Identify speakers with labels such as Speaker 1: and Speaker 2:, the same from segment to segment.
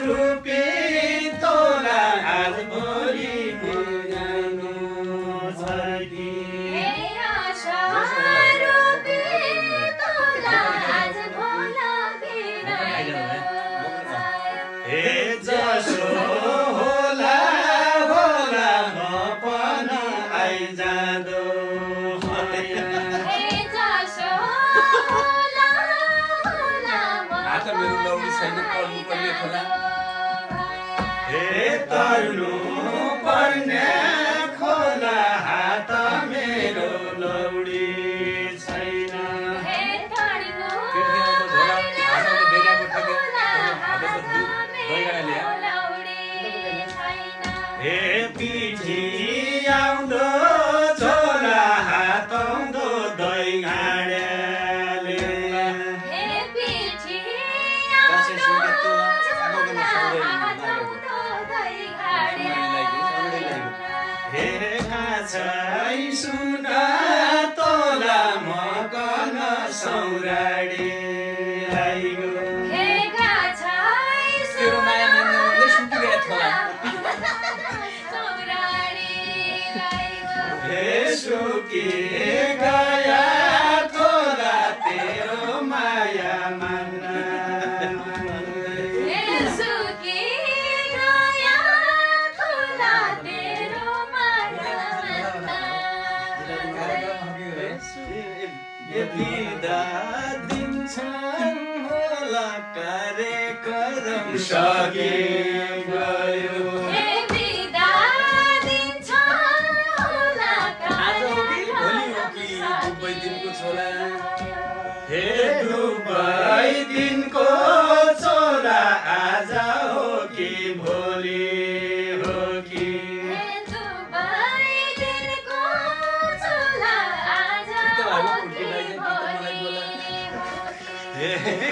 Speaker 1: रूपी तोला आज भोलि बुझाउनु छकी जसो होला होला म पनि आइजाँदो तर्नु पर्ने खोला हात मेरो लौडी छैन हे पिठी आउँदो छोरा हात आउँदो दही घाँड्याले सुन तोला म कन सौराडी आइगो हे सुकी गया तोला तेरो माया मान्न बिदा दिन्छन् होला कार्यक्रम सके गयो हे दुबई दिनको छोरा आज हो कि भोलि हो कि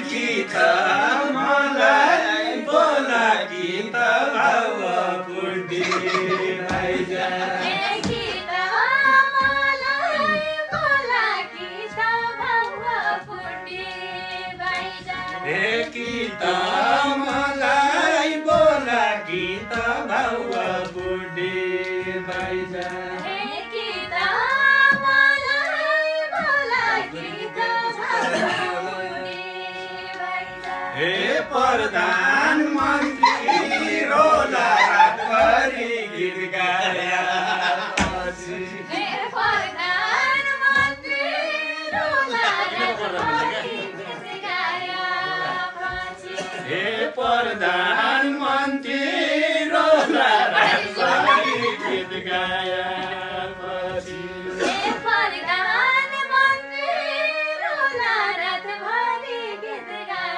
Speaker 1: कि त मलाई बोला कि त भाव पुर्दी आइजा कि त मलाई बोला कि त भाव पुर्दी आइजा हे प्रधानमन्त्री रोला रातभरि गीत गाया हे प्रधानमन्त्री रोला रातभरि गीत गाया